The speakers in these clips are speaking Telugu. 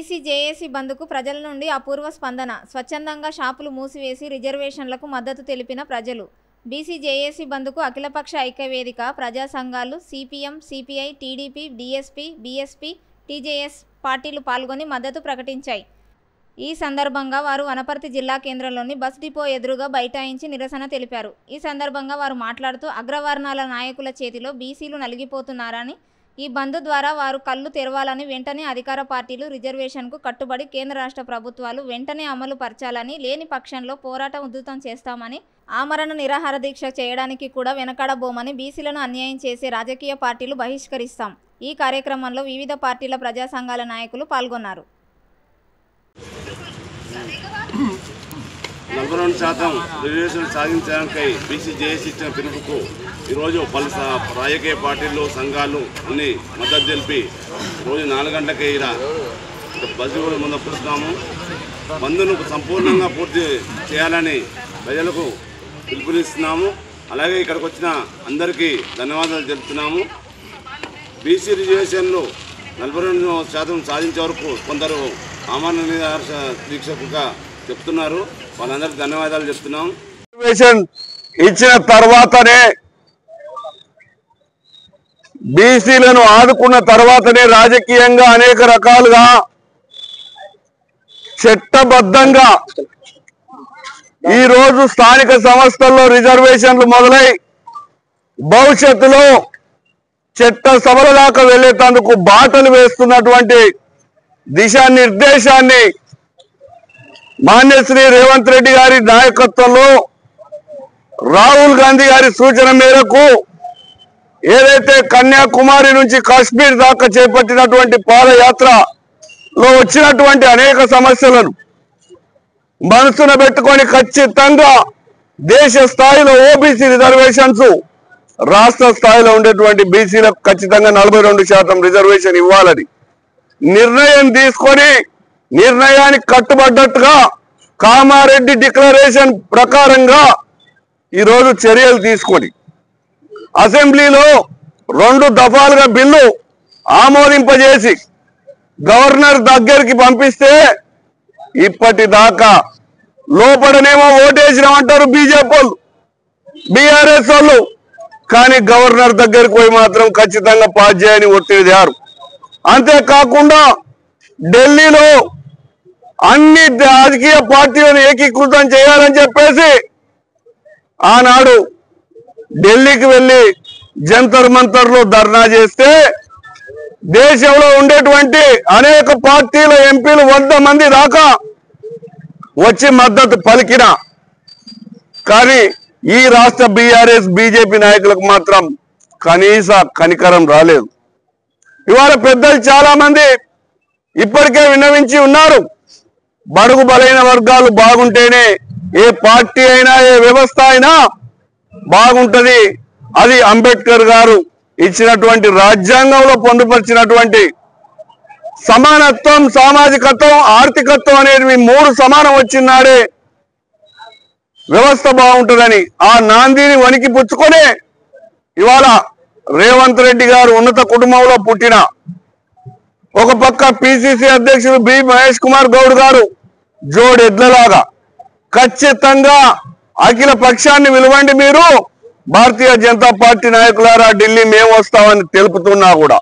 బీసీ జేఏసీ బంద్కు ప్రజల నుండి అపూర్వ స్పందన. స్వచ్ఛందంగా షాపులు మూసివేసి రిజర్వేషన్లకు మద్దతు తెలిపిన ప్రజలు. బీసీ జేఏసీ బంద్కు అఖిలపక్ష ఐక్యవేదిక, ప్రజా సంఘాలు, CPM, CPI, TDP, DSP, BSP, TJS పార్టీలు పాల్గొని మద్దతు ప్రకటించాయి. ఈ సందర్భంగా వారు వనపర్తి జిల్లా కేంద్రంలోని బస్ డిపో ఎదురుగా బైఠాయించి నిరసన తెలిపారు. ఈ సందర్భంగా వారు మాట్లాడుతూ అగ్రవర్ణాల నాయకుల చేతిలో బీసీలు నలిగిపోతున్నారని, ఈ బంద్ ద్వారా వారు కళ్ళు తెరవాలని, వెంటనే అధికార పార్టీలు రిజర్వేషన్కు కట్టుబడి కేంద్ర రాష్ట్ర ప్రభుత్వాలు వెంటనే అమలు పరచాలని, లేని పక్షంలో పోరాటం ఉధృతం చేస్తామని, ఆమరణ నిరాహార దీక్ష చేయడానికి కూడా వెనకాడబోమని, బీసీలను అన్యాయం చేసే రాజకీయ పార్టీలు బహిష్కరిస్తాం. ఈ కార్యక్రమంలో వివిధ పార్టీల ప్రజా సంఘాల నాయకులు పాల్గొన్నారు. 42% రిజర్వేషన్ సాధించడానికై బీసీ జేఏసీ ఇచ్చిన పిలుపుకు ఈరోజు పలు రాజకీయ పార్టీలు, సంఘాలు అన్ని మద్దతు తెలిపి రోజు 4 గంటలకే ఇలా బస్సు కూడా ముందు కూర్చున్నాము. బంద్ను సంపూర్ణంగా పూర్తి చేయాలని ప్రజలకు పిలుపునిస్తున్నాము. అలాగే ఇక్కడికి వచ్చిన అందరికీ ధన్యవాదాలు తెలుపుతున్నాము. బీసీ రిజర్వేషన్లు 42% సాధించే వరకు కొందరు ఆమరణ నిరాహార దీక్షకుగా చెప్తున్నారు. వాళ్ళందరికీ ధన్యవాదాలు చెప్తున్నాం. రిజర్వేషన్ ఇచ్చిన తర్వాతనే, బీసీలను ఆదుకున్న తర్వాతనే రాజకీయంగా అనేక రకాలుగా చట్టబద్ధంగా ఈరోజు స్థానిక సంస్థల్లో రిజర్వేషన్లు మొదలై భవిష్యత్తులో చట్ట సభల దాకా వెళ్లేందుకు బాటలు వేస్తున్నటువంటి దిశానిర్దేశాన్ని మాన్యశ్రీ రేవంత్ రెడ్డి గారి నాయకత్వంలో, రాహుల్ గాంధీ గారి సూచన మేరకు ఏదైతే కన్యాకుమారి నుంచి కాశ్మీర్ దాకా చేపట్టినటువంటి పాదయాత్రలో వచ్చినటువంటి అనేక సమస్యలను మనసున పెట్టుకొని ఖచ్చితంగా దేశ స్థాయిలో ఓబీసీ రిజర్వేషన్స్, రాష్ట్ర స్థాయిలో ఉండేటువంటి బీసీలకు ఖచ్చితంగా 42% రిజర్వేషన్ ఇవ్వాలని నిర్ణయం తీసుకొని, నిర్ణయానికి కట్టుబడ్డట్టుగా కామారెడ్డి డిక్లరేషన్ ప్రకారంగా ఈరోజు చర్యలు తీసుకొని అసెంబ్లీలో 2 దఫాలుగా బిల్లు ఆమోదింపజేసి గవర్నర్ దగ్గరికి పంపిస్తే ఇప్పటిదాకా లోపలనేమో ఓటేసినామంటారు బీజేపీ వాళ్ళు, బీఆర్ఎస్ వాళ్ళు, కానీ గవర్నర్ దగ్గరికి పోయి మాత్రం ఖచ్చితంగా పాస్ చేయని ఒత్తిడిదారు. అంతేకాకుండా ఢిల్లీలో అన్ని రాజకీయ పార్టీలను ఏకీకృతం చేయాలని చెప్పేసి ఆనాడు ఢిల్లీకి వెళ్లి జంతర్ మంతర్లో ధర్నా చేస్తే దేశంలో ఉండేటువంటి అనేక పార్టీల ఎంపీలు 100 మంది దాకా వచ్చి మద్దతు పలికిన, కానీ ఈ రాష్ట్ర బీఆర్ఎస్ బీజేపీ నాయకులకు మాత్రం కనీస కనికరం రాలేదు. ఇవాళ పెద్దలు చాలా మంది ఇప్పటికే విన్నవించి ఉన్నారు. బడుగు బలైన వర్గాలు బాగుంటేనే ఏ పార్టీ అయినా, ఏ వ్యవస్థ అయినా బాగుంటది. అది అంబేద్కర్ గారు ఇచ్చినటువంటి రాజ్యాంగంలో పొందుపరిచినటువంటి సమానత్వం, సామాజికత్వం, ఆర్థికత్వం అనేది 3 సమానం వచ్చినాడే వ్యవస్థ బాగుంటుందని ఆ నాందిని వణికి పుచ్చుకొనే ఇవాళ రేవంత్ రెడ్డి గారు ఉన్నత కుటుంబంలో పుట్టిన, ఒక పక్క పిసిసి అధ్యక్షుడు బి మహేష్ కుమార్ గౌడ్ గారు జోడెడ్లలాగా ఖచ్చితంగా అఖిల పక్షాన్ని విలువండి, మీరు భారతీయ జనతా పార్టీ నాయకులారా ఢిల్లీ మేము వస్తామని తెలుపుతున్నా కూడా.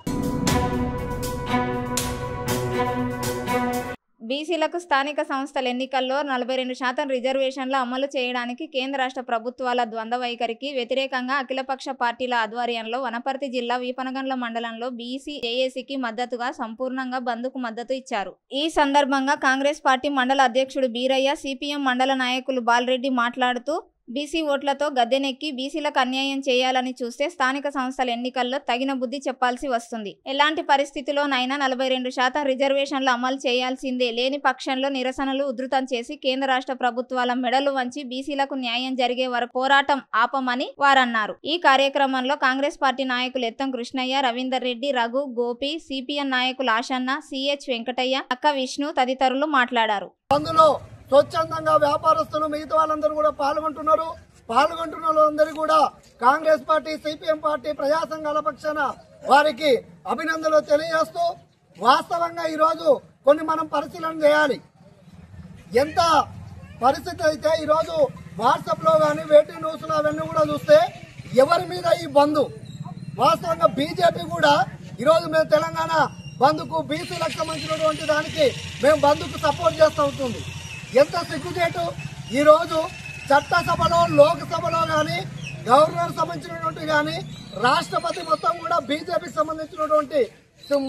బీసీలకు స్థానిక సంస్థల ఎన్నికల్లో 42% రిజర్వేషన్ల అమలు చేయడానికి కేంద్ర రాష్ట్ర ప్రభుత్వాల ద్వంద్వ వైఖరికి వ్యతిరేకంగా అఖిలపక్ష పార్టీల ఆధ్వర్యంలో వనపర్తి జిల్లా వీపనగండ్ల మండలంలో బీసీ జేఏసీకి మద్దతుగా సంపూర్ణంగా బంద్కు మద్దతు ఇచ్చారు. ఈ సందర్భంగా కాంగ్రెస్ పార్టీ మండల అధ్యక్షుడు బీరయ్య, సిపిఎం మండల నాయకులు బాలరెడ్డి మాట్లాడుతూ, బీసీ ఓట్లతో గద్దెనెక్కి బీసీలకు అన్యాయం చేయాలని చూస్తే స్థానిక సంస్థల ఎన్నికల్లో తగిన బుద్ధి చెప్పాల్సి వస్తుంది. ఎలాంటి పరిస్థితిలోనైనా 42% రిజర్వేషన్లు అమలు చేయాల్సిందే. లేని పక్షంలో నిరసనలు ఉధృతం చేసి కేంద్ర రాష్ట్ర ప్రభుత్వాల మెడలు వంచి బీసీలకు న్యాయం జరిగే వరకు పోరాటం ఆపమని వారన్నారు. ఈ కార్యక్రమంలో కాంగ్రెస్ పార్టీ నాయకులు ఎత్తం కృష్ణయ్య, రవీందర్ రెడ్డి, రఘు, గోపి, సిపిఎం నాయకులు ఆశన్న, సిహెచ్ వెంకటయ్య, అక్క విష్ణు తదితరులు మాట్లాడారు. స్వచ్ఛందంగా వ్యాపారస్తులు మిగతా వాళ్ళందరూ కూడా పాల్గొంటున్న వాళ్ళందరూ కూడా కాంగ్రెస్ పార్టీ, సిపిఎం పార్టీ, ప్రజా సంఘాల పక్షాన వారికి అభినందనలు తెలియజేస్తూ, వాస్తవంగా ఈరోజు కొన్ని మనం పరిశీలన చేయాలి. ఎంత పరిస్థితి అయితే ఈరోజు వాట్సాప్లో కానీ వేటి న్యూస్లో అవన్నీ కూడా చూస్తే ఎవరి మీద ఈ బంధు వాస్తవంగా బీజేపీ కూడా ఈరోజు మేము తెలంగాణ బంధుకు బీసీలకు సంబంధించినటువంటి దానికి మేము బంధుకు సపోర్ట్ చేస్తూ ఉంటుంది. ఎంత సిగ్గుచేటు ఈరోజు చట్టసభలో లోక్సభలో కానీ గవర్నర్ సంబంధించినటువంటి కానీ రాష్ట్రపతి మొత్తం కూడా బీజేపీకి సంబంధించినటువంటి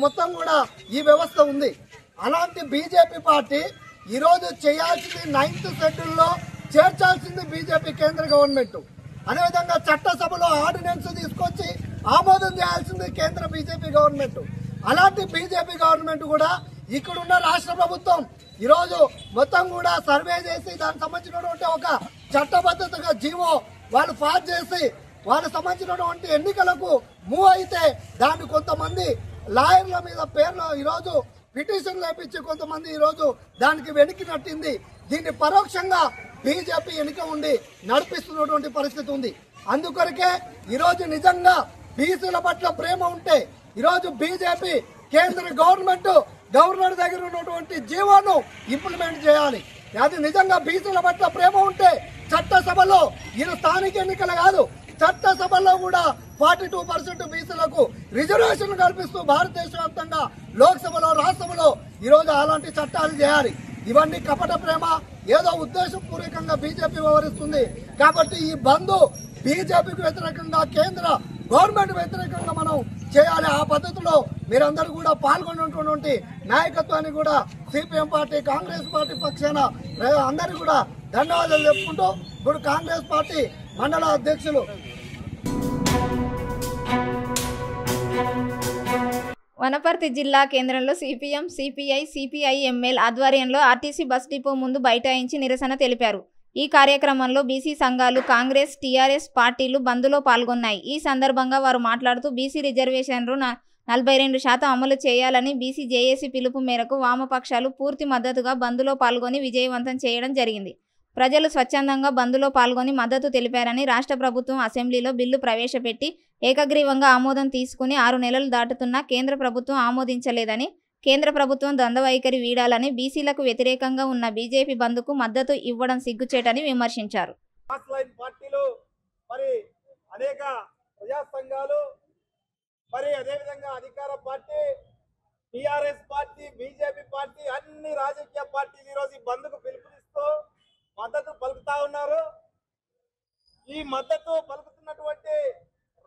మొత్తం కూడా ఈ వ్యవస్థ ఉంది. అలాంటి బీజేపీ పార్టీ ఈరోజు చేయాల్సింది 9th షెడ్యూల్లో చేర్చాల్సింది బీజేపీ కేంద్ర గవర్నమెంట్. అదేవిధంగా చట్టసభలో ఆర్డినెన్స్ తీసుకొచ్చి ఆమోదం చేయాల్సింది కేంద్ర బీజేపీ గవర్నమెంట్. అలాంటి బీజేపీ గవర్నమెంట్ కూడా ఇక్కడున్న రాష్ట్ర ప్రభుత్వం ఈరోజు మొత్తం కూడా సర్వే చేసి దానికి సంబంధించినటువంటి ఒక చట్టబద్ధతగా జీవో వాళ్ళు పాస్ చేసి వాళ్ళకి సంబంధించినటువంటి ఎన్నికలకు మూవ్ అయితే దాన్ని కొంతమంది లాయర్ల మీద పేర్లు ఈరోజు పిటిషన్ లేపించి కొంతమంది ఈరోజు దానికి వెనక్కి నట్టింది. దీన్ని పరోక్షంగా బీజేపీ వెనుక ఉండి నడిపిస్తున్నటువంటి పరిస్థితి ఉంది. అందుకొరకే ఈరోజు నిజంగా బీసీల పట్ల ప్రేమ ఉంటే ఈరోజు బీజేపీ కేంద్ర గవర్నర్ దగ్గర ఉన్నటువంటి జీవోను ఇంప్లిమెంట్ చేయాలి. అది నిజంగా బీసీల పట్ల ప్రేమ ఉంటే చట్టసభలో ఇది స్థానిక ఎన్నికలు కాదు, చట్టసభలో కూడా 42% బీసీలకు రిజర్వేషన్ కల్పిస్తూ భారతదేశ వ్యాప్తంగా లోక్సభలో రాష్ట్రసభలో ఈరోజు అలాంటి చట్టాలు చేయాలి. ఇవన్నీ కపట ప్రేమ, ఏదో ఉద్దేశపూర్వకంగా బీజేపీ వ్యవహరిస్తుంది. కాబట్టి ఈ బంద్ బీజేపీకి వ్యతిరేకంగా కేంద్ర గవర్నమెంట్ వ్యతిరేకంగా మనం చేయాలి. ఆ పద్ధతిలో మీరందరూ కూడా పాల్గొన్నటువంటి నాయకత్వాన్ని కూడా సిపిఎం పార్టీ కాంగ్రెస్ పార్టీ పక్షాన అందరికీ కూడా ధన్యవాదాలు చెప్పుకుంటూ ఇప్పుడు కాంగ్రెస్ పార్టీ మండల అధ్యక్షులు వనపర్తి జిల్లా కేంద్రంలో సిపిఎం, సిపిఐ, సిపిఐఎంఎల్ ఆధ్వర్యంలో ఆర్టీసీ బస్ డిపో ముందు బైఠాయించి నిరసన తెలిపారు. ఈ కార్యక్రమంలో బీసీ సంఘాలు, కాంగ్రెస్, టీఆర్ఎస్ పార్టీలు బంద్లో పాల్గొన్నాయి. ఈ సందర్భంగా వారు మాట్లాడుతూ బీసీ రిజర్వేషన్లు 42% అమలు చేయాలని బీసీ జేఏసీ పిలుపు మేరకు వామపక్షాలు పూర్తి మద్దతుగా బంద్లో పాల్గొని విజయవంతం చేయడం జరిగింది. ప్రజలు స్వచ్ఛందంగా బంద్లో పాల్గొని మద్దతు తెలిపారని, రాష్ట్ర ప్రభుత్వం అసెంబ్లీలో బిల్లు ప్రవేశపెట్టి ఏకగ్రీవంగా ఆమోదం తీసుకుని 6 నెలలు దాటుతున్నా కేంద్ర ప్రభుత్వం ఆమోదించలేదని, కేంద్ర ప్రభుత్వం ద్వంద్వ వైఖరి వీడాలని, బీసీలకు వ్యతిరేకంగా ఉన్న బీజేపీ బంద్కు మద్దతు ఇవ్వడం సిగ్గుచేటని విమర్శించారు. పార్టీలు మరి అనేక ప్రజా సంఘాలు మరి అదేవిధంగా అధికార party, TRS party, BJP party అన్ని రాజకీయ పార్టీలు ఈరోజు ఈ బంద్కు పిలుపునిస్తూ మద్దతు పలుకుతా ఉన్నారు. ఈ మద్దతు పలుకుతున్నటువంటి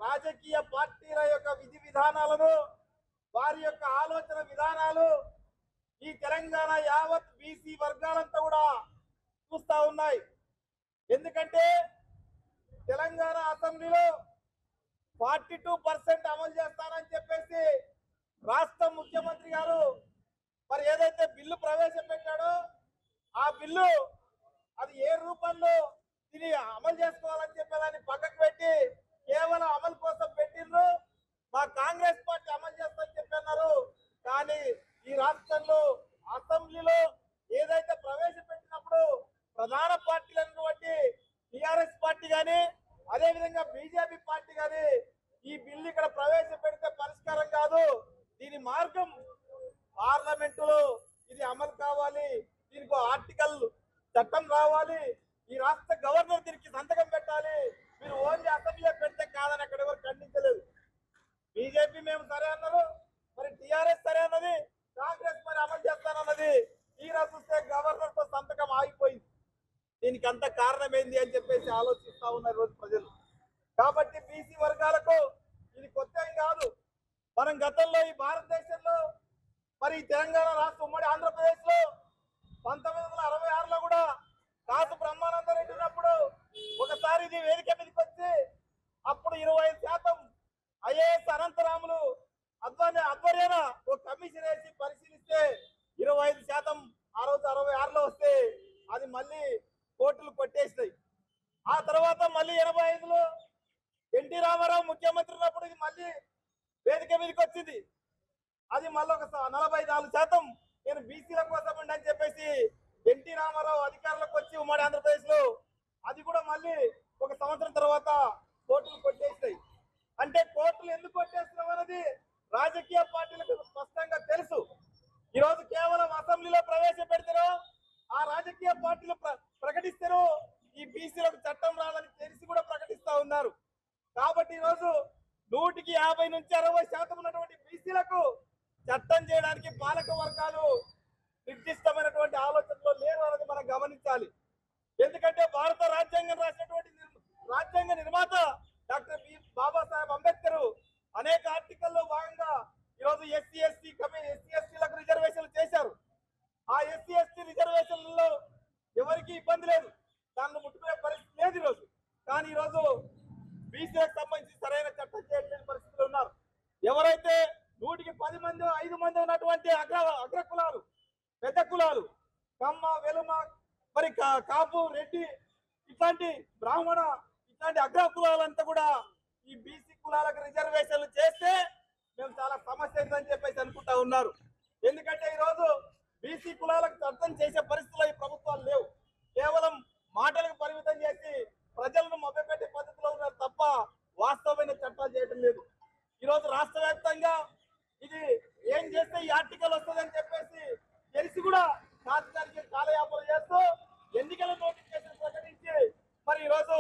రాజకీయ పార్టీల యొక్క విధి విధానాలను, వారి యొక్క ఆలోచన విధానాలు ఈ తెలంగాణ యావత్ బీసీ వర్గాలంతా కూడా చూస్తా ఉన్నాయి. ఎందుకంటే తెలంగాణ అసెంబ్లీలో 42% అమలు చేస్తానని చెప్పేసి రాష్ట్ర ముఖ్యమంత్రి గారు మరి ఏదైతే బిల్లు ప్రవేశపెట్టాడో ఆ బిల్లు అది ఏ రూపంలో దీన్ని అమలు చేసుకోవాలని చెప్పేదాన్ని పక్కకు పెట్టి కేవలం అమలు కోసం పెట్టిండ్రు. మా కాంగ్రెస్ పార్టీ అమలు చేస్తామని చెప్పన్నారు. కానీ ఈ రాష్ట్రంలో అసెంబ్లీలో ఏదైతే ప్రవేశపెట్టినప్పుడు ప్రధాన పార్టీలైనటువంటి టిఆర్ఎస్ పార్టీ కానీ అదేవిధంగా బీజేపీ పార్టీ కానీ ఈ బిల్లు ఇక్కడ ప్రవేశపెడితే పరిష్కారం కాదు, దీని మార్గం పార్లమెంటులో ఇది అమలు కావాలి, దీనికి ఆర్టికల్ చట్టం రావాలి, ఈ రాష్ట్ర గవర్నర్ దీనికి సంతకం పెట్టాలి, మీరు ఓన్లీ అసెంబ్లీలో పెడితే కాదని అక్కడ ఎవరు ఖండించలేదు. బీజేపీ మేము సరే అన్నారు, మరి టిఆర్ఎస్ సరే అన్నది, కాంగ్రెస్ మరి అమలు చేస్తానన్నది. తీరా చూస్తే గవర్నర్ తో సంతకం ఆగిపోయింది. దీనికి అంత కారణం ఏంది అని చెప్పేసి ఆలోచిస్తా ఉన్నారు రోజు ప్రజలు. కాబట్టి బీసీ వర్గాలకు ఇది కొత్త ఏం కాదు. మనం గతంలో ఈ భారతదేశంలో మరి తెలంగాణ రాష్ట్రం ఉమ్మడి ఆంధ్రప్రదేశ్ లో 1966లో కూడా కాసు బ్రహ్మానంద రెడ్డి ఉన్నప్పుడు ఒకసారి ఇది వేదిక మీదకి వచ్చి అప్పుడు 25% ఐఏఎస్ అనంతరాములు ఆధ్వర్యాన ఒక కమిషన్ వేసి పరిశీలిస్తే 25% ఆ రోజు 66లో వస్తే అది మళ్ళీ కోర్టులు కొట్టేసినాయి. ఆ తర్వాత మళ్ళీ 85లో ఎన్టీ రామారావు ముఖ్యమంత్రి ఉన్నప్పుడు ఇది మళ్ళీ వేదిక మీదకి వచ్చింది. అది మళ్ళీ ఒక 44% నేను బీసీల కోసం అని చెప్పేసి ఎన్టీ రామారావు అధికారంలోకి వచ్చి ఉమ్మడి ఆంధ్రప్రదేశ్ లో అది కూడా మళ్ళీ ఒక సంవత్సరం తర్వాత కోర్టులు కొట్టేసినాయి. అంటే కోర్టులు ఎందుకు కొట్టేస్తున్నాం అన్నది రాజకీయ పార్టీలకు స్పష్టంగా తెలుసు. ఈరోజు కేవలం అసెంబ్లీలో ప్రవేశపెడతారో ఆ రాజకీయ పార్టీలు ప్రకటిస్తారో ఈ బీసీలకు చట్టం రాదని తెలిసి కూడా ప్రకటిస్తా ఉన్నారు. కాబట్టి ఈరోజు 100కి 50 నుంచి 60% ఉన్నటువంటి బీసీలకు చట్టం చేయడానికి పాలక వర్గాలు నిర్దిష్టమైనటువంటి ఆలోచనలో లేరు అనేది మనం గమనించాలి. ఎందుకంటే భారత రాజ్యాంగం రాసినటువంటి రాజ్యాంగ నిర్మాత డాక్టర్ బాబాసాహెబ్ అంబేద్కర్ అనేక ఆర్టికల్లో భాగంగా ఈరోజు ఎస్సీలకు రిజర్వేషన్లు చేశారు. ఆ ఎస్సీ రిజర్వేషన్లలో ఎవరికి ఇబ్బంది లేదు, దాన్ని ముట్టుకునే పరిస్థితి లేదు ఈరోజు. కానీ ఈరోజు బీసీలకు సంబంధించి సరైన చట్టం చేయలేని పరిస్థితులు ఉన్నారు. ఎవరైతే 100కి 10 మంది 5 మంది ఉన్నటువంటి అగ్ర కులాలు, పెద్ద కులాలు, కమ్మ, వెలుమ, మరి కాపు, రెడ్డి, ఇట్లాంటి బ్రాహ్మణ, ఇట్లాంటి అగ్ర కులాలంతా కూడా ఈ బీసీ కులాలకు రిజర్వేషన్లు చేస్తే మేము చాలా సమస్య అవుతుందని చెప్పేసి అనుకుంటా ఉన్నారు. ఎందుకంటే ఈరోజు బీసీ కులాలకు చట్టం చేసే పరిస్థితుల్లో ఈ ప్రభుత్వాలు లేవు. కేవలం మాటలకు పరిమితం చేసి ప్రజలను మభ్యపెట్టే పద్ధతిలో ఉన్నారు తప్ప వాస్తవమైన చట్టాలు చేయడం లేదు. ఈరోజు రాష్ట్ర వ్యాప్తంగా ఇది ఏం చేస్తే ఈ ఆర్టికల్ వస్తుందని చెప్పేసి తెలిసి కూడా రాష్ట్రానికి కాలయాపన చేస్తూ ఎన్నికల నోటిఫికేషన్ ప్రకటించి మరి ఈరోజు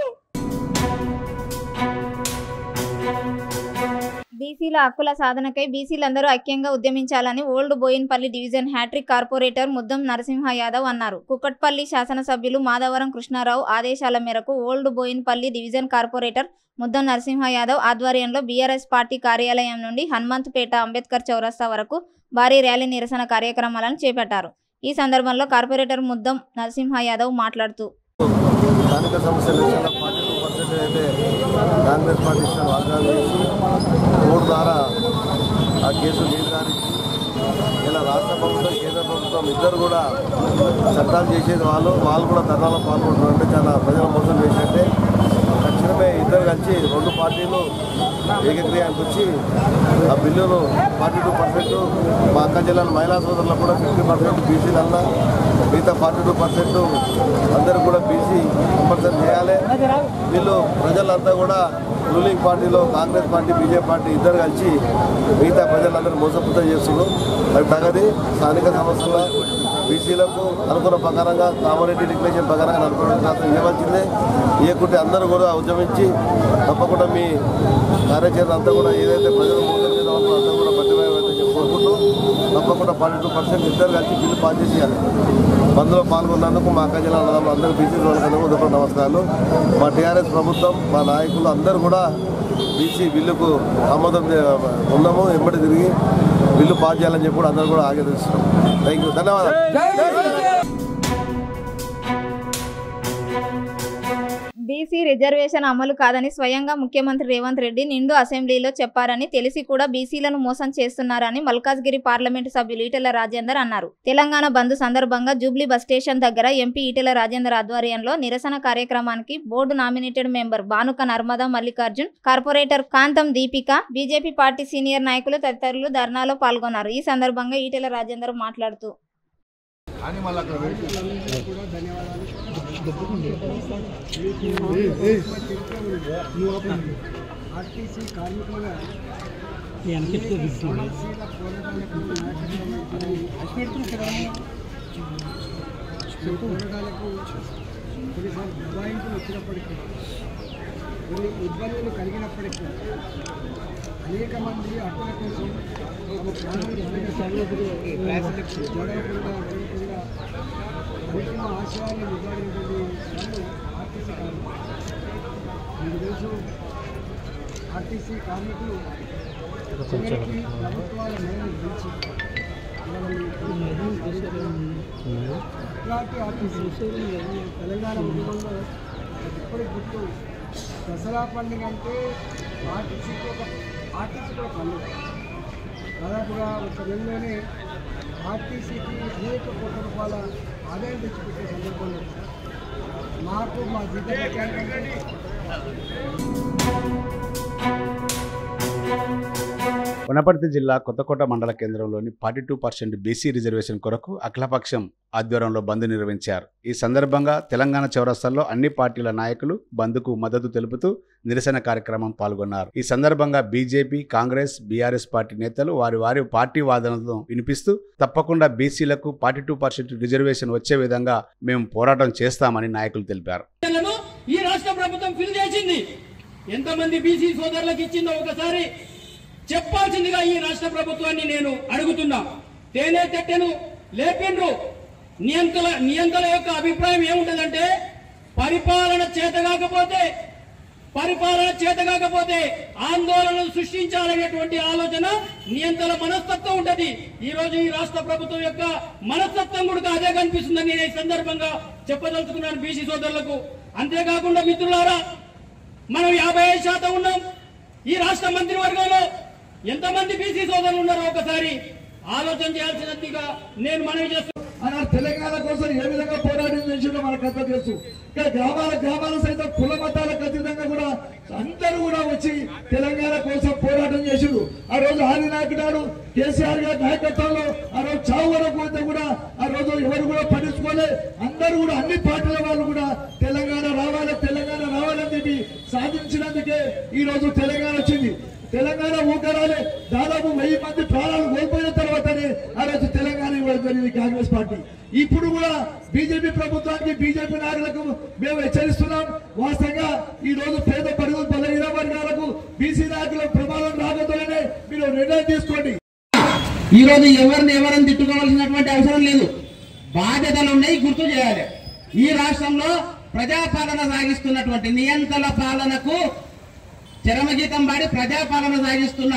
బీసీల హక్కుల సాధనకై బీసీలందరూ ఐక్యంగా ఉద్యమించాలని old Boinpally division hat-trick corporator Muddam Narasimha Yadav అన్నారు. కుక్కట్పల్లి శాసనసభ్యులు మాధవరం కృష్ణారావు ఆదేశాల మేరకు old Boinpally division corporator Muddam Narasimha Yadav ఆధ్వర్యంలో బీఆర్ఎస్ పార్టీ కార్యాలయం నుండి హనుమంతపేట అంబేద్కర్ చౌరస్తా వరకు భారీ ర్యాలీ నిరసన కార్యక్రమాలను చేపట్టారు. ఈ సందర్భంలో కార్పొరేటర్ ముద్దం నరసింహ యాదవ్ మాట్లాడుతూ స్థానిక సమస్యలు 42% అయితే కాంగ్రెస్ పార్టీ ఇచ్చిన వాగ్దానం చేసి కోర్టు ద్వారా ఆ కేసు తీర్చడానికి ఇలా రాష్ట్ర ప్రభుత్వం కేంద్ర ప్రభుత్వం ఇద్దరు కూడా చట్టాలు చేసేది వాళ్ళు కూడా ధర్నాలో పాల్గొంటున్నారంటే చాలా ప్రజలు మోసం చేసినట్టే. తక్షణమే ఇద్దరు కలిసి 2 పార్టీలు ఏకగ్రీయానికి వచ్చి ఆ బిల్లును 42% మా అక్క జిల్లాల మహిళా సోదరులకు కూడా 50% బీసీలన్నా మిగతా 42% అందరూ కూడా బీసీ కంపల్సరీ చేయాలి. వీళ్ళు ప్రజలంతా కూడా రూలింగ్ పార్టీలో కాంగ్రెస్ పార్టీ, బీజేపీ పార్టీ ఇద్దరు కలిసి మిగతా ప్రజలందరూ మోసపూతం చేస్తున్నారు. అది తగది. స్థానిక సంస్థల బీసీలకు అనుకున్న ప్రకారంగా కామారెడ్డి డిక్లరేషన్ ప్రకారంగా 42% ఇవ్వాల్సిందే. ఇవ్వకుంటే అందరూ కూడా ఉద్యమించి తప్పకుండా మీ కార్యాచరణ అంతా కూడా ఏదైతే ప్రజలు మోసం మీద అంతా కూడా బతిమని కోరుకుంటూ తప్పకుండా 42% ఇద్దరు కలిసి బిల్లు పాస్ చేసేయాలి. బంద్లో పాల్గొన్నందుకు మా అక్క జిల్లా అందరూ బీసీ వాళ్ళకందరూ ఉదయం నమస్కారాలు. మా టీఆర్ఎస్ ప్రభుత్వం, మా నాయకులు అందరూ కూడా బీసీ బిల్లుకు ఆమోదం ఉన్నాము. ఎంబడి తిరిగి బిల్లు పాస్ చేయాలని చెప్పి కూడా అందరూ కూడా ఆదేశిస్తున్నాం. థ్యాంక్ యూ, ధన్యవాదాలు. బీసీ రిజర్వేషన్ అమలు కాదని స్వయంగా ముఖ్యమంత్రి రేవంత్ రెడ్డి నిండు అసెంబ్లీలో చెప్పారని తెలిసి కూడా బీసీలను మోసం చేస్తున్నారని మల్కాజ్గిరి పార్లమెంటు సభ్యులు ఈటెల రాజేందర్ అన్నారు. తెలంగాణ బంద్ సందర్భంగా జూబ్లీ బస్ స్టేషన్ దగ్గర ఎంపీ ఈటెల రాజేందర్ ఆధ్వర్యంలో నిరసన కార్యక్రమానికి board nominated member Banuka Narmada Mallikarjun, corporator Kantham Deepika, BJP party senior నాయకులు తదితరులు ధర్నాలో పాల్గొన్నారు. ఈ సందర్భంగా ఈటెల రాజేందర్ మాట్లాడుతూ ఆర్టీసీ కార్మికులుగా పోరాటాలకు కొన్నిసార్లు దబాయింపులు వచ్చినప్పటికీ, కొన్ని ఇబ్బందులు కలిగినప్పటికీ అనేక మంది హక్కుల కోసం తమ ప్రాణాలు జరగకుండా అంతిమ ఆశయాన్ని నిజాడినటువంటి ఆర్టీసీ కార్మికులు. మీకు తెలుసు, ఆర్టీసీ కార్మికులు చివరికి ప్రభుత్వాల మేలు గెలిచి ఇలాంటి ఆర్టీసీ తెలంగాణ ఉద్యమంలో ఎప్పటి గుర్తు దసరా పండుగ అంటే ఆర్టీసీకి ఒక పండుగ. దాదాపుగా ఒక నెలలోనే ఆర్టీసీకి అనేక కోట్ల రూపాయల ఆదాయం తెచ్చిపెట్టే సందర్భంలో మాకు మా జీవితం వనపర్తి జిల్లా కొత్తకోట మండల కేంద్రంలోని 42% బీసీ రిజర్వేషన్ కొరకు అఖిలపక్షం ఆధ్వర్యంలో బంద్ నిర్వహించారు. ఈ సందర్భంగా తెలంగాణ చౌరస్తాల్లో అన్ని పార్టీల నాయకులు బంద్కు మద్దతు తెలుపుతూ నిరసన కార్యక్రమం పాల్గొన్నారు. ఈ సందర్భంగా బీజేపీ, కాంగ్రెస్, బీఆర్ఎస్ పార్టీ నేతలు వారి పార్టీ వాదనలను వినిపిస్తూ తప్పకుండా బీసీలకు 42% రిజర్వేషన్ వచ్చే విధంగా మేము పోరాటం చేస్తామని నాయకులు తెలిపారు. ఈ రాష్ట్ర ప్రభుత్వం ఫిల్ చేసింది, ఎంతమంది బీసీ సోదరులకు ఇచ్చిందో ఒకసారి చెప్పాల్సిందిగా ఈ రాష్ట్ర ప్రభుత్వాన్ని నేను అడుగుతున్నా. తేనె తెట్టెను లేపిండ్రు. నియంతల యొక్క అభిప్రాయం ఏముంటదంటే పరిపాలన చేతగాకపోతే ఆందోళనలు సృష్టించాలనేటువంటి ఆలోచన నియంతల మనస్తత్వం ఉంటది. ఈ రోజు ఈ రాష్ట్ర ప్రభుత్వం యొక్క మనస్తత్వం కూడా అదే కనిపిస్తుందని నేను ఈ సందర్భంగా చెప్పదలుచుకున్నాను బీసీ సోదరులకు. అంతేకాకుండా మిత్రులారా, మనం 55% ఉన్నాం. ఈ రాష్ట్ర మంత్రివర్గంలో ఎంతమంది బీసీ సోదరులు ఉన్నారో ఒకసారి ఆలోచన చేయాల్సినదిగా నేను మనవి చేస్తున్నాను. తెలంగాణ కోసం ఏ విధంగా పోరాటం చేసిందో మనకు అంతా తెలుసు. గ్రామాల సైతం కుల మతాలకు అతీతంగా కూడా అందరూ కూడా వచ్చి తెలంగాణ కోసం పోరాటం చేసిండు. ఆ రోజు ఆదినాయకుడు కేసీఆర్ గారి నాయకత్వంలో ఆ రోజు చావు వరకు అయితే కూడా ఆ రోజు ఎవరు కూడా పట్టించుకోలే. అందరూ కూడా అన్ని పార్టీల వాళ్ళు కూడా తెలంగాణ రావాలని చెప్పి సాధించినందుకే ఈ రోజు తెలంగాణ వచ్చింది. తెలంగాణ ఊకరాలే దాదాపు 1000 మంది ప్రాణాలు కోల్పోయిన తర్వాతనే ఆ రోజు తెలంగాణ ఇవ్వడం జరిగింది కాంగ్రెస్ పార్టీ. ఇప్పుడు కూడా బీజేపీ ప్రభుత్వానికి, బీజేపీ నాయకులకు మేము హెచ్చరిస్తున్నాం. వాస్తవంగా ఈ రోజు పేద బలహీన వర్గాలకు బీసీ నాయకుల ప్రమాదం రాబోతుందనే మీరు నిర్ణయం తీసుకోండి. ఈ రోజు ఎవరిని తిట్టుకోవాల్సినటువంటి అవసరం లేదు. బాధ్యతలు ఉన్నాయి, గుర్తు చేయాలి. ఈ రాష్ట్రంలో ప్రజాపాలన సాగిస్తున్నటువంటి నియంతల పాలనకు చరమగీతం పాడి ప్రజాపాలన సాగిస్తున్న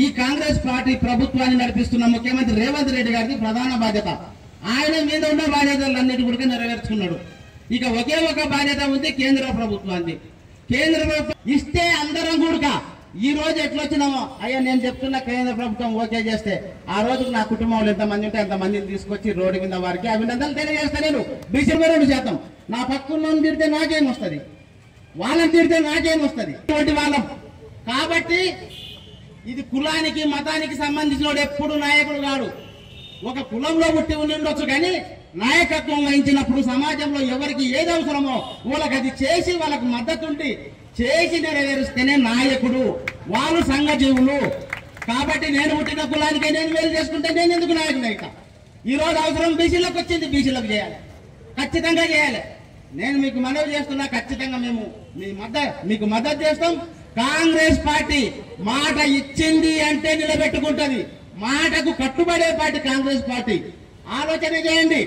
ఈ కాంగ్రెస్ పార్టీ ప్రభుత్వాన్ని నడిపిస్తున్న ముఖ్యమంత్రి రేవంత్ రెడ్డి గారికి ప్రధాన బాధ్యత. ఆయన మీద ఉన్న బాధ్యతలన్నిటి కూడా నెరవేర్చుకున్నాడు. ఇక ఒకే ఒక బాధ్యత ఉంది కేంద్ర ప్రభుత్వాన్ని. కేంద్ర ప్రభుత్వం ఇస్తే అందరం కూడా ఈ రోజు ఎట్లొచ్చినామో అయ్యా నేను చెప్తున్నా, కేంద్ర ప్రభుత్వం ఓకే చేస్తే ఆ రోజు నా కుటుంబంలో ఎంతమంది ఉంటే అంతమందిని తీసుకొచ్చి రోడ్డు మీద వారికి అభినందనలు తెలియజేస్తా. నేను 22% నా పక్కన తిడితే నాకేమొస్తుంది, వాళ్ళని తిడితే నాకేమొస్తుంది ఇటువంటి వాళ్ళం. కాబట్టి ఇది కులానికి మతానికి సంబంధించిన ఎప్పుడు నాయకుడు కాడు. ఒక కులంలో పుట్టి ఉండొచ్చు కానీ నాయకత్వం వహించినప్పుడు సమాజంలో ఎవరికి ఏది అవసరమో వాళ్ళకి అది చేసి వాళ్ళకు మద్దతుండి చేసి నెరవేరుస్తేనే నాయకుడు. వాళ్ళు సంఘజీవులు. కాబట్టి నేను పుట్టిన కులానికి నేను మేలు చేసుకుంటే నేను ఎందుకు నాయకుడు అవుతా? ఈ రోజు అవసరం బీసీలకు వచ్చింది, బీసీలకు చేయాలి, ఖచ్చితంగా చేయాలి. నేను మీకు మనవి చేస్తున్నా, ఖచ్చితంగా మేము మీకు మద్దతు చేస్తాం. కాంగ్రెస్ పార్టీ మాట ఇచ్చింది అంటే నిలబెట్టుకుంటది. మాటకు కట్టుబడే పార్టీ కాంగ్రెస్ పార్టీ. ఆలోచన చేయండి.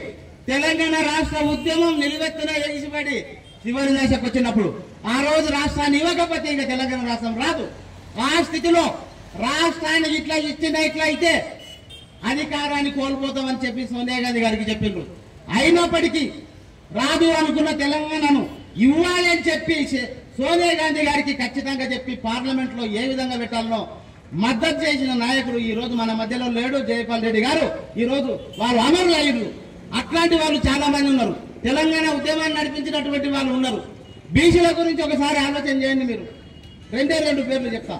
తెలంగాణ రాష్ట్ర ఉద్యమం నిలువెత్తున ఎగిసిపడి చివరి దశకు వచ్చినప్పుడు ఆ రోజు రాష్ట్రాన్ని ఇవ్వకపోతే ఇంకా తెలంగాణ రాష్ట్రం రాదు. ఆ స్థితిలో రాష్ట్రానికి ఇట్లా అయితే అధికారాన్ని కోల్పోతామని చెప్పి సోనియా గాంధీ గారికి చెప్పిండ్రు. అయినప్పటికీ రాదు అనుకున్న తెలంగాణను ఇవ్వాలి అని చెప్పి సోనియా గాంధీ గారికి ఖచ్చితంగా చెప్పి పార్లమెంట్ లో ఏ విధంగా పెట్టాలనో మద్దతు చేసిన నాయకుడు ఈ రోజు మన మధ్యలో లేడు. జయపాల్ రెడ్డి గారు ఈ రోజు వారు అమరులు అయ్యారు. అట్లాంటి వాళ్ళు చాలా మంది ఉన్నారు. తెలంగాణ ఉద్యమాన్ని నడిపించినటువంటి వాళ్ళు ఉన్నారు. బీసీల గురించి ఒకసారి ఆలోచన చేయండి. మీరు 2 పేర్లు చెప్తా.